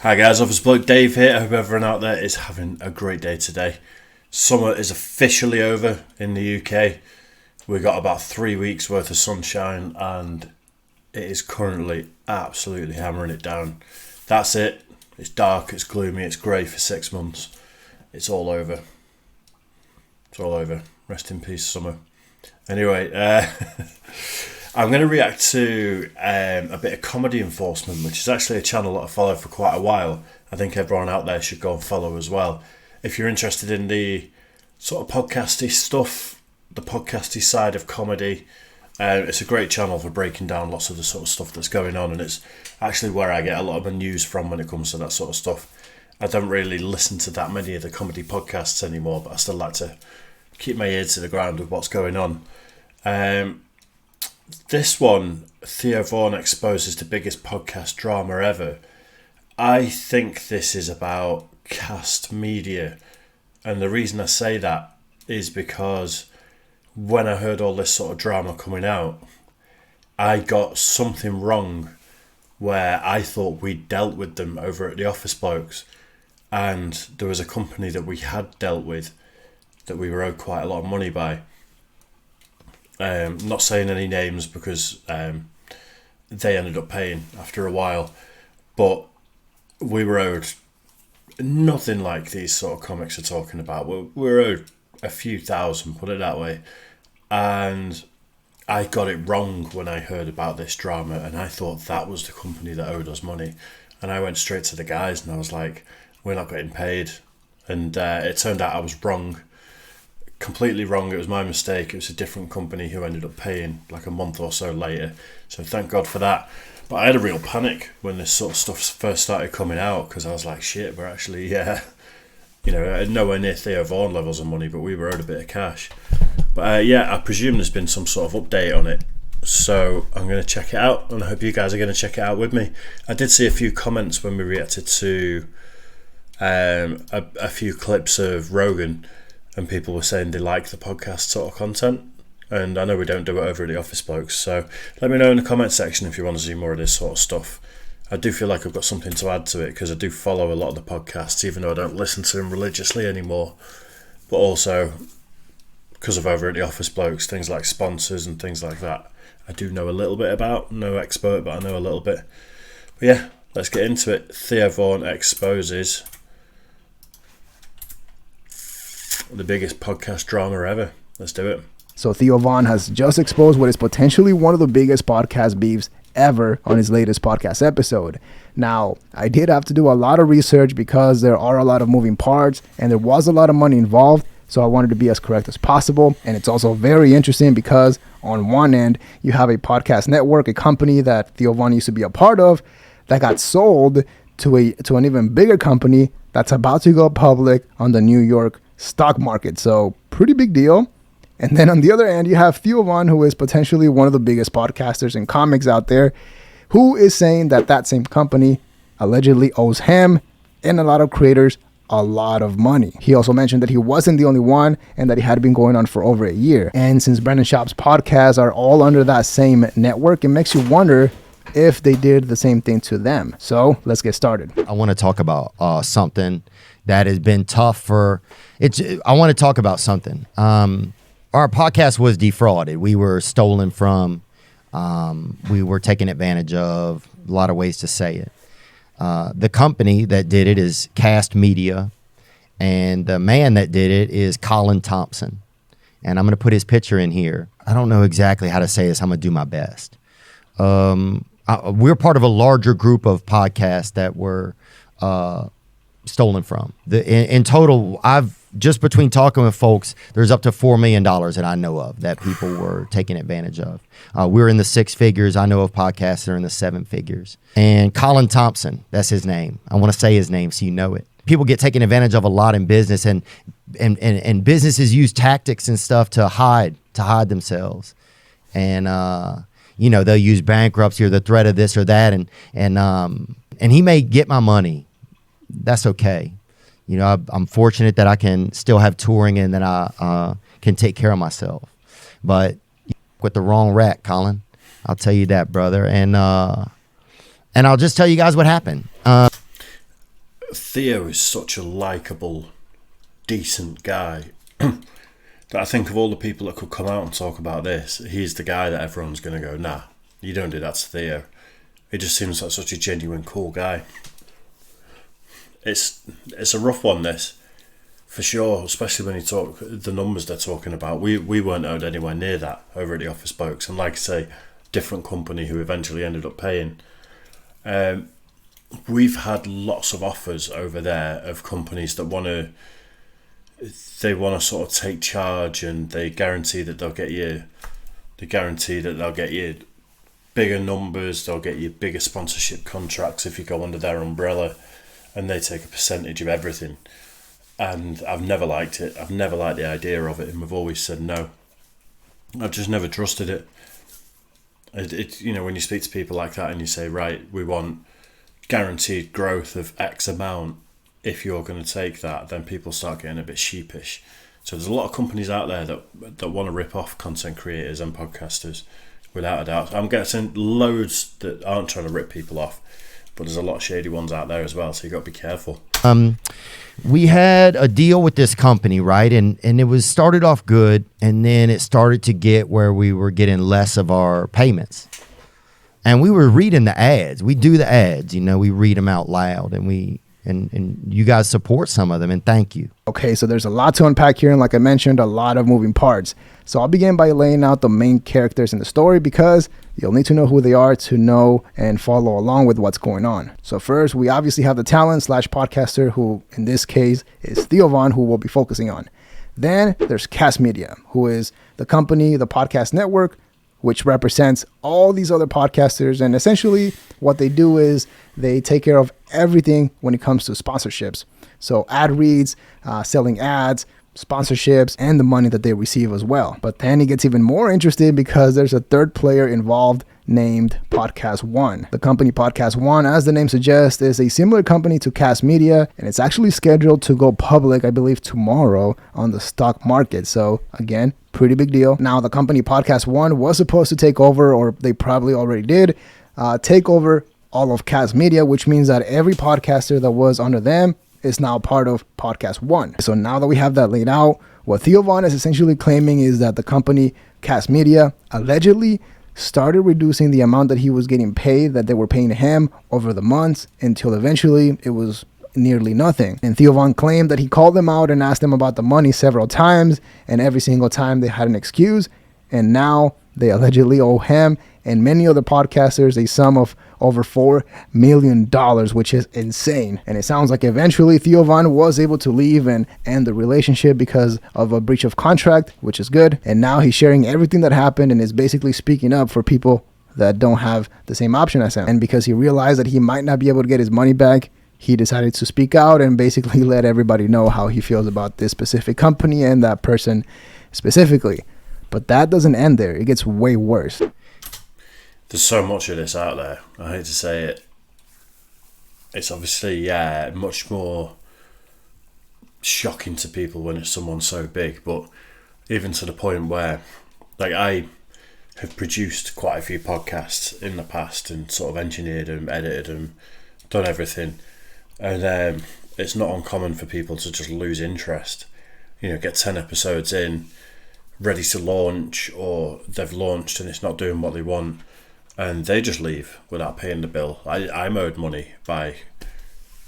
Hi guys, Office Bloke Dave here. I hope everyone out there is having a great day today. Summer is officially over in the UK. We've got about 3 weeks worth of sunshine and it is currently absolutely hammering it down. That's it. It's dark, it's gloomy, it's grey for 6 months. It's all over. It's all over. Rest in peace, summer. Anyway, I'm going to react to a bit of Comedy Enforcement, which is actually a channel that I follow for quite a while. I think everyone out there should go and follow as well. If you're interested in the sort of podcasty stuff, the podcasty side of comedy, it's a great channel for breaking down lots of the sort of stuff that's going on, and it's actually where I get a lot of my news from when it comes to that sort of stuff. I don't really listen to that many of the comedy podcasts anymore, but I still like to keep my ear to the ground with what's going on. This one, Theo exposes the biggest podcast drama ever. I think this is about cast media. And the reason I say that is because when I heard all this sort of drama coming out, I got something wrong where I thought we dealt with them over at the Office Blokes. And there was a company that we had dealt with that we were owed quite a lot of money by. Not saying any names because they ended up paying after a while, but we were owed nothing like these sort of comics are talking about. We were owed a few thousand, put it that way, and I got it wrong when I heard about this drama, and I thought that was the company that owed us money, and I went straight to the guys and I was like, we're not getting paid, and it turned out I was wrong. Completely wrong. It was my mistake. It was a different company who ended up paying like a month or so later. So thank God for that. But I had a real panic when this sort of stuff first started coming out because I was like, shit, we're actually, nowhere near Theo Vaughan levels of money, but we were owed a bit of cash. But I presume there's been some sort of update on it. So I'm going to check it out, and I hope you guys are going to check it out with me. I did see a few comments when we reacted to a few clips of Rogan, and people were saying they like the podcast sort of content, and I know we don't do it over at the Office Blokes, so let me know in the comment section if you want to see more of this sort of stuff. I do feel like I've got something to add to it because I do follow a lot of the podcasts, even though I don't listen to them religiously anymore, but also because of over at the Office Blokes, things like sponsors and things like that I do know a little bit about. No expert, but I know a little bit. But yeah, let's get into it. Theo Vaughan exposes the biggest podcast drama ever. Let's do it. So Theo Vaughan has just exposed what is potentially one of the biggest podcast beefs ever on his latest podcast episode. Now, I did have to do a lot of research because there are a lot of moving parts and there was a lot of money involved. So I wanted to be as correct as possible. And it's also very interesting because on one end, you have a podcast network, a company that Theo Vaughan used to be a part of, that got sold to an even bigger company that's about to go public on the New York stock market. So pretty big deal. And then on the other end, you have Theo Vaughan, who is potentially one of the biggest podcasters and comics out there, who is saying that that same company allegedly owes him and a lot of creators a lot of money. He also mentioned that he wasn't the only one and that he had been going on for over a year. And since Brendan Schaub's podcasts are all under that same network, it makes you wonder if they did the same thing to them. So let's get started. I want to talk about something that has been tough for I want to talk about something. Our podcast was defrauded. We were stolen from. We were taken advantage of. A lot of ways to say it. The company that did it is Cast Media, and the man that did it is Colin Thompson. And I'm going to put his picture in here. I don't know exactly how to say this. I'm going to do my best. We're part of a larger group of podcasts that were stolen from. In total, I've just between talking with folks, there's up to $4 million that I know of that people were taking advantage of. We're in the 6 figures. I know of podcasts that are in the 7 figures. And Colin Thompson, that's his name. I want to say his name so you know it. People get taken advantage of a lot in business, and businesses use tactics and stuff to hide themselves. And they'll use bankruptcy or the threat of this or that, and he may get my money. That's okay. I'm fortunate that I can still have touring and that I can take care of myself. But with the wrong rat, Colin, I'll tell you that, brother. And I'll just tell you guys what happened. Theo is such a likeable, decent guy that I think of all the people that could come out and talk about this, he's the guy that everyone's going to go, nah, you don't do that to Theo. He just seems like such a genuine, cool guy. It's a rough one, this, for sure, especially when you talk the numbers they're talking about. We weren't owed anywhere near that over at the Office Blokes, and like I say, different company who eventually ended up paying. We've had lots of offers over there of companies that want to sort of take charge, and they guarantee that they'll get you bigger numbers, they'll get you bigger sponsorship contracts if you go under their umbrella, and they take a percentage of everything. And I've never liked it. I've never liked the idea of it, and we've always said no. I've just never trusted it. When you speak to people like that and you say, right, we want guaranteed growth of X amount, if you're going to take that, then people start getting a bit sheepish. So there's a lot of companies out there that want to rip off content creators and podcasters, without a doubt. I'm getting loads that aren't trying to rip people off, but there's a lot of shady ones out there as well, so you got to be careful. We had a deal with this company, right? And it was started off good, and then it started to get where we were getting less of our payments. And we were reading the ads. We do the ads, we read them out loud, and you guys support some of them, and thank you. Okay, so there's a lot to unpack here, and like I mentioned, a lot of moving parts. So I'll begin by laying out the main characters in the story, because you'll need to know who they are to know and follow along with what's going on. So first, we obviously have the talent/podcaster, who in this case is Theo Von, who we'll be focusing on. Then there's Cast Media, who is the company, the podcast network, which represents all these other podcasters. And essentially what they do is they take care of everything when it comes to sponsorships. So ad reads, selling ads, sponsorships, and the money that they receive as well. But then it gets even more interesting, because there's a third player involved named Podcast One. The company Podcast One, as the name suggests, is a similar company to Cast Media, and it's actually scheduled to go public, I believe, tomorrow on the stock market. So again, pretty big deal. Now, the company Podcast One was supposed to take over, or they probably already did, take over all of Cast Media, which means that every podcaster that was under them is now part of Podcast One. So now that we have that laid out, what Theo Von is essentially claiming is that the company Cast Media allegedly started reducing the amount that he was getting paid, that they were paying him over the months, until eventually it was nearly nothing. And Theo Von claimed that he called them out and asked them about the money several times, and every single time they had an excuse, and now they allegedly owe him and many other podcasters a sum of over $4 million, which is insane. And it sounds like eventually Theo Von was able to leave and end the relationship because of a breach of contract, which is good. And now he's sharing everything that happened and is basically speaking up for people that don't have the same option as him. And because he realized that he might not be able to get his money back, he decided to speak out and basically let everybody know how he feels about this specific company and that person specifically. But that doesn't end there. It gets way worse. There's so much of this out there. I hate to say it. It's obviously, much more shocking to people when it's someone so big. But even to the point where, like, I have produced quite a few podcasts in the past and sort of engineered them, edited them, done everything. And it's not uncommon for people to just lose interest. Get 10 episodes in, ready to launch, or they've launched and it's not doing what they want, and they just leave without paying the bill. I'm owed money by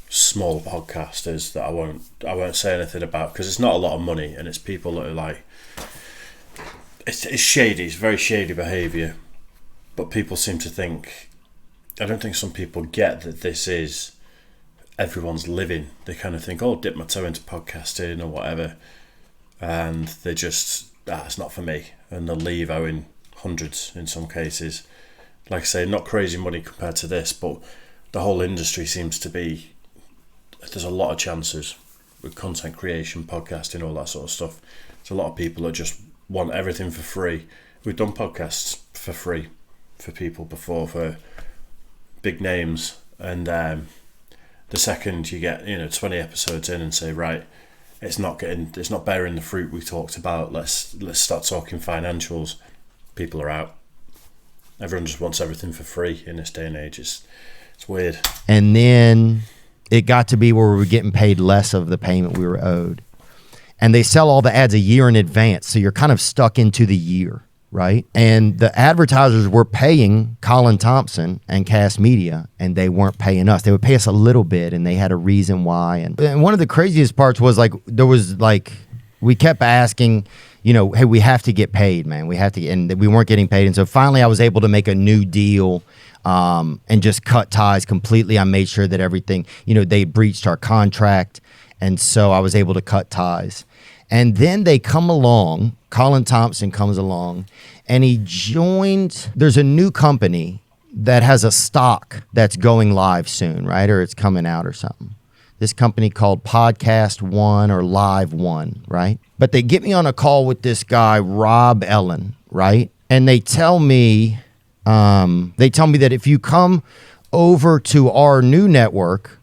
small podcasters that I won't say anything about, because it's not a lot of money, and it's people that are like, it's shady. It's very shady behaviour, but people seem to think, I don't think some people get that this is everyone's living. They kind of think, dip my toe into podcasting or whatever, and they just, it's not for me, and they'll leave owing hundreds in some cases. Like I say, not crazy money compared to this, but the whole industry seems to be, there's a lot of chances with content creation, podcasting, all that sort of stuff. There's a lot of people that just want everything for free. We've done podcasts for free for people before, for big names, and the second you get 20 episodes in and say, right, it's not bearing the fruit we talked about, let's start talking financials, people are out. Everyone just wants everything for free in this day and age. It's weird. And then it got to be where we were getting paid less of the payment we were owed. And they sell all the ads a year in advance, so you're kind of stuck into the year, right? And the advertisers were paying Colin Thompson and Cast Media, and they weren't paying us. They would pay us a little bit, and they had a reason why. And one of the craziest parts was we kept asking, hey, we have to get paid, man. We have to, and we weren't getting paid. And so finally I was able to make a new deal and just cut ties completely. I made sure that everything, they breached our contract. And so I was able to cut ties. And then they come along, Colin Thompson comes along, and he joined, there's a new company that has a stock that's going live soon, right? Or it's coming out or something. This company called Podcast One or Live One, right? But they get me on a call with this guy, Rob Ellen, right? And they tell me that if you come over to our new network,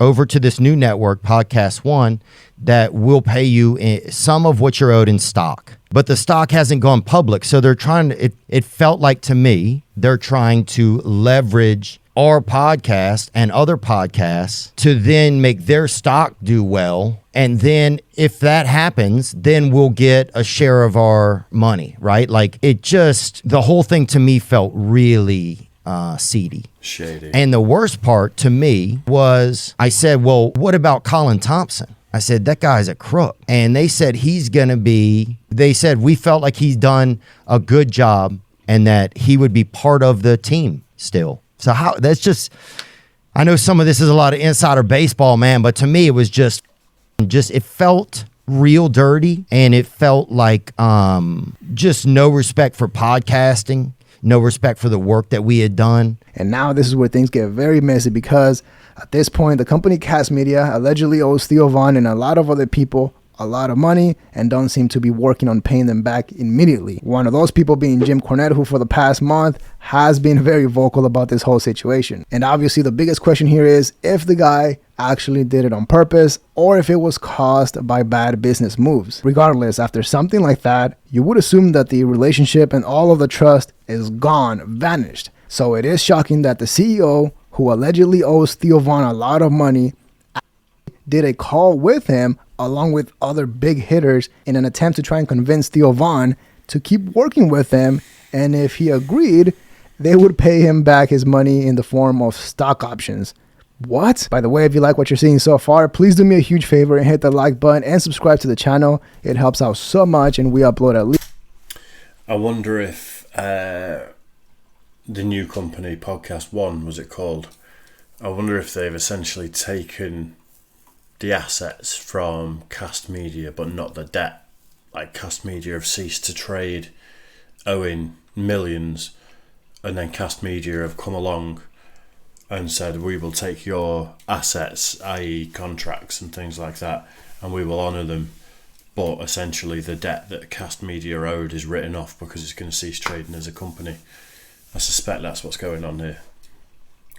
over to this new network, Podcast One, that will pay you some of what you're owed in stock. But the stock hasn't gone public, so they're trying to, it felt like to me, they're trying to leverage our podcast and other podcasts to then make their stock do well. And then if that happens, then we'll get a share of our money, right? Like the whole thing to me felt really seedy. Shady. And the worst part to me was I said, well, what about Colin Thompson? I said, that guy's a crook. And they said they said we felt like he's done a good job and that he would be part of the team still. So I know some of this is a lot of insider baseball, man, but to me it was just it felt real dirty, and it felt like just no respect for podcasting, no respect for the work that we had done. And now this is where things get very messy, because at this point, the company Cast Media allegedly owes Theo Von and a lot of other people a lot of money and don't seem to be working on paying them back immediately. One of those people being Jim Cornette, who for the past month has been very vocal about this whole situation. And obviously the biggest question here is if the guy actually did it on purpose or if it was caused by bad business moves. Regardless, after something like that, you would assume that the relationship and all of the trust is gone, vanished. So it is shocking that the CEO, who allegedly owes Theo Von a lot of money, did a call with him along with other big hitters in an attempt to try and convince Theo Von to keep working with them, and if he agreed, they would pay him back his money in the form of stock options. What? By the way, if you like what you're seeing so far, please do me a huge favor and hit the like button and subscribe to the channel. It helps out so much, and we upload at least. I wonder if the new company, Podcast One, was it called? I wonder if they've essentially taken the assets from Cast Media but not the debt. Like Cast Media have ceased to trade owing millions, and then Cast Media have come along and said, we will take your assets, i.e. contracts and things like that, and we will honour them, but essentially the debt that Cast Media owed is written off because it's going to cease trading as a company. I suspect that's what's going on here,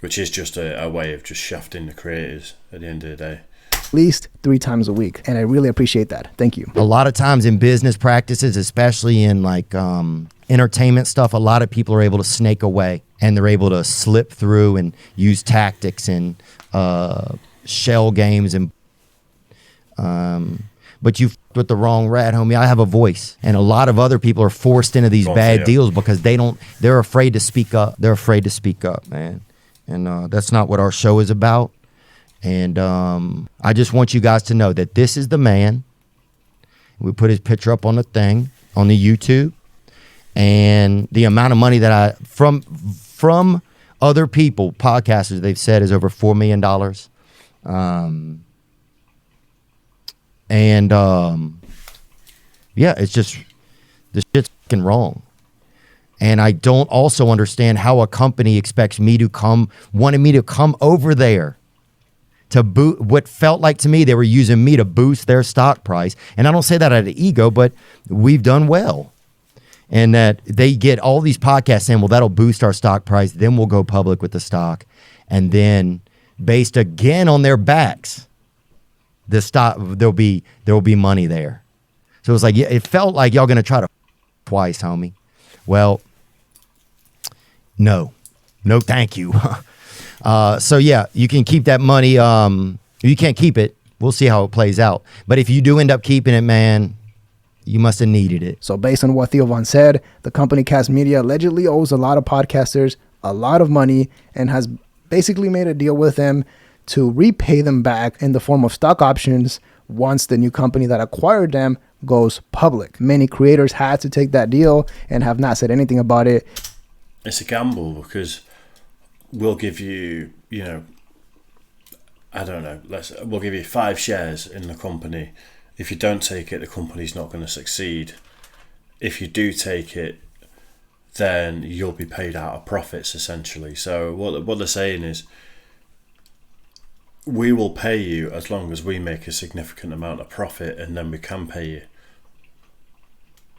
which is just a way of just shafting the creators at the end of the day. At least 3 times a week, and I really appreciate that. Thank you. A lot of times in business practices, especially in like entertainment stuff, a lot of people are able to snake away, and they're able to slip through and use tactics and shell games and but you with the wrong rat, homie. I have a voice, and a lot of other people are forced into these bad deals because they're afraid to speak up. They're afraid to speak up, man. And that's not what our show is about. And I just want you guys to know that this is the man. We put his picture up on the thing, on the YouTube. And the amount of money that from other people, podcasters, they've said is over $4 million. Yeah, it's just, this shit's fucking wrong. And I don't also understand how a company expects me to wanted me to come over there to what felt like to me they were using me to boost their stock price. And I don't say that out of ego, but we've done well. And that they get all these podcasts saying, well, that'll boost our stock price. Then we'll go public with the stock. And then based again on their backs, the stock, there'll be money there. So it was like, yeah, it felt like y'all going to try to twice, homie. Well, no, thank you. So yeah, you can keep that money. You can't keep it. We'll see how it plays out. But if you do end up keeping it, man, you must have needed it. So based on what Theo Von said, the company Cast Media allegedly owes a lot of podcasters a lot of money and has basically made a deal with them to repay them back in the form of stock options once the new company that acquired them goes public. Many creators had to take that deal and have not said anything about it. It's a gamble because we'll give you, I don't know, we'll give you 5 shares in the company. If you don't take it, the company's not going to succeed. If you do take it, then you'll be paid out of profits, essentially. So what they're saying is, we will pay you as long as we make a significant amount of profit, and then we can pay you.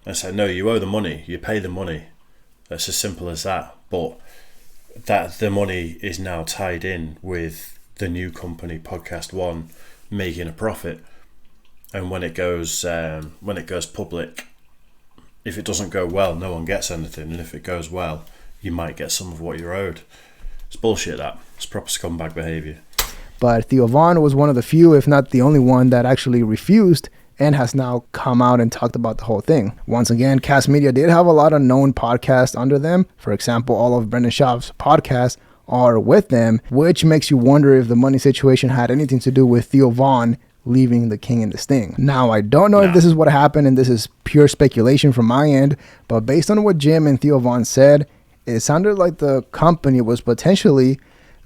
I said, no, you owe the money. You pay the money. That's as simple as that. But that the money is now tied in with the new company, Podcast One, making a profit. And when it goes public, if it doesn't go well, no one gets anything. And if it goes well, you might get some of what you're owed. It's bullshit, that. It's proper scumbag behaviour. But Theo Von was one of the few, if not the only one, that actually refused and has now come out and talked about the whole thing. Once again, Cast Media did have a lot of known podcasts under them. For example, all of Brendan Schaub's podcasts are with them, which makes you wonder if the money situation had anything to do with Theo Von leaving the King and the Sting. Now, I don't know if this is what happened, and this is pure speculation from my end, but based on what Jim and Theo Von said, it sounded like the company was potentially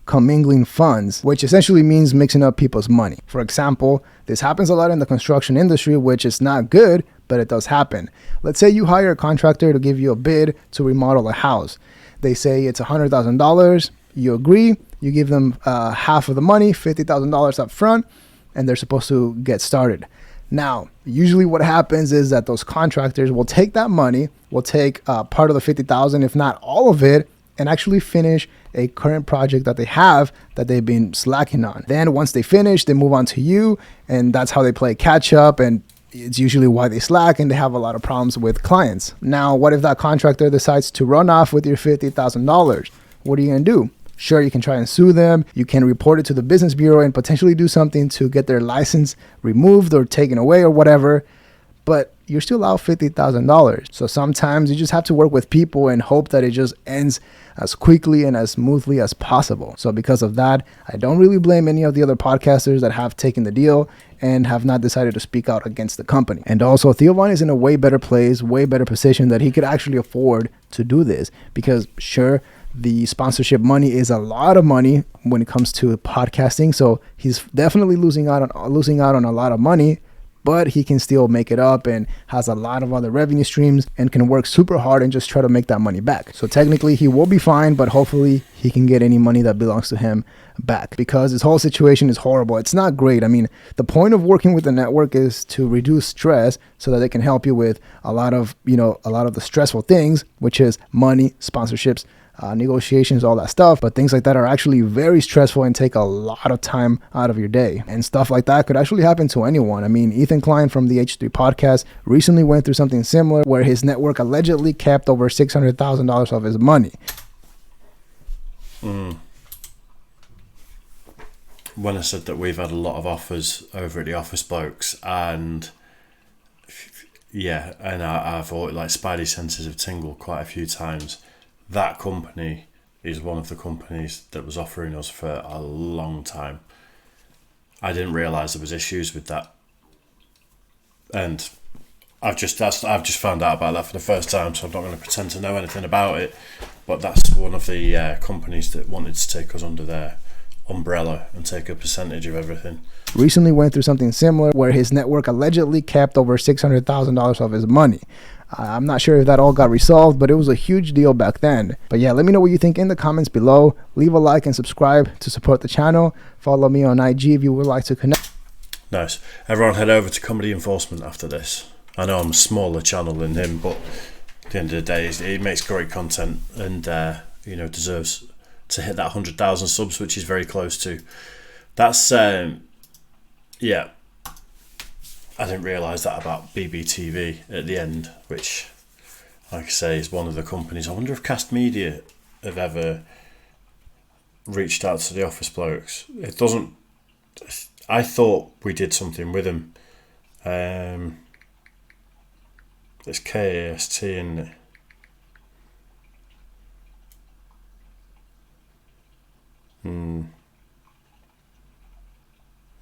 commingling funds, which essentially means mixing up people's money. For example, this happens a lot in the construction industry, which is not good, but it does happen. Let's say you hire a contractor to give you a bid to remodel a house. They say it's $100,000. You agree. You give them half of the money, $50,000 up front, and they're supposed to get started. Now, usually what happens is that those contractors will take that money, will take part of the $50,000, if not all of it, and actually finish a current project that they have that they've been slacking on. Then once they finish, they move on to you, and that's how they play catch up, and it's usually why they slack and they have a lot of problems with clients. Now, what if that contractor decides to run off with your $50,000? What are you going to do? Sure, you can try and sue them. You can report it to the business bureau and potentially do something to get their license removed or taken away or whatever, but you're still out $50,000. So sometimes you just have to work with people and hope that it just ends as quickly and as smoothly as possible. So because of that, I don't really blame any of the other podcasters that have taken the deal and have not decided to speak out against the company. And also, Theo Von is in a way better place, way better position that he could actually afford to do this, because sure, the sponsorship money is a lot of money when it comes to podcasting. So he's definitely losing out on a lot of money, but he can still make it up and has a lot of other revenue streams and can work super hard and just try to make that money back. So technically he will be fine, but hopefully he can get any money that belongs to him back, because this whole situation is horrible. It's not great. I mean, the point of working with the network is to reduce stress so that they can help you with a lot of the stressful things, which is money, sponsorships, negotiations, all that stuff. But things like that are actually very stressful and take a lot of time out of your day. And stuff like that could actually happen to anyone. I mean, Ethan Klein from the H3 podcast recently went through something similar where his network allegedly kept over $600,000 of his money. When I said that we've had a lot of offers over at the Office Blokes, and yeah, and I've thought like spidey senses have tingled quite a few times. That company is one of the companies that was offering us for a long time. I didn't realise there was issues with that, and I've just found out about that for the first time. So I'm not going to pretend to know anything about it. But that's one of the companies that wanted to take us under their umbrella and take a percentage of everything. Recently went through something similar where his network allegedly kept over $600,000 of his money. I'm not sure if that all got resolved, but it was a huge deal back then. But yeah, let me know what you think in the comments below. Leave a like and subscribe to support the channel. Follow me on IG if you would like to connect. Nice. Everyone head over to Comedy Enforcement after this. I know I'm a smaller channel than him, but at the end of the day, he makes great content and deserves to hit that 100,000 subs, which is very close to. That's yeah. I didn't realise that about BBTV at the end, which, like I say, is one of the companies. I wonder if Cast Media have ever reached out to the Office Blokes. It doesn't. I thought we did something with him. It's KAST, isn't it?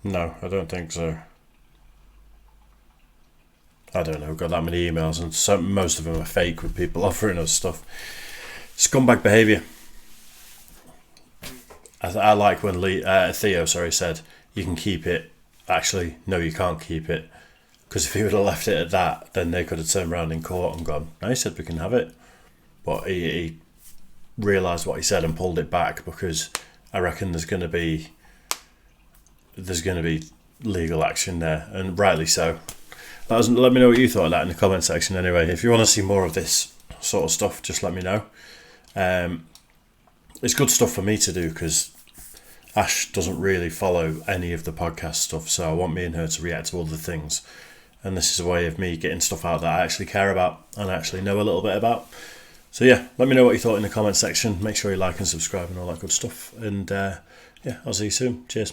No, I don't think so. I don't know, we've got that many emails, and most of them are fake with people offering us stuff. Scumbag behaviour. I like when Theo said, you can keep it. Actually, no, you can't keep it. Because if he would have left it at that, then they could have turned around in court and gone, no, he said we can have it. But he realised what he said and pulled it back, because I reckon there's going to be legal action there, and rightly so. Let me know what you thought of that in the comment section anyway. If you want to see more of this sort of stuff, just let me know. It's good stuff for me to do, because Ash doesn't really follow any of the podcast stuff, so I want me and her to react to other things, and this is a way of me getting stuff out that I actually care about and actually know a little bit about. So yeah, let me know what you thought in the comment section. Make sure you like and subscribe and all that good stuff, and I'll see you soon. Cheers.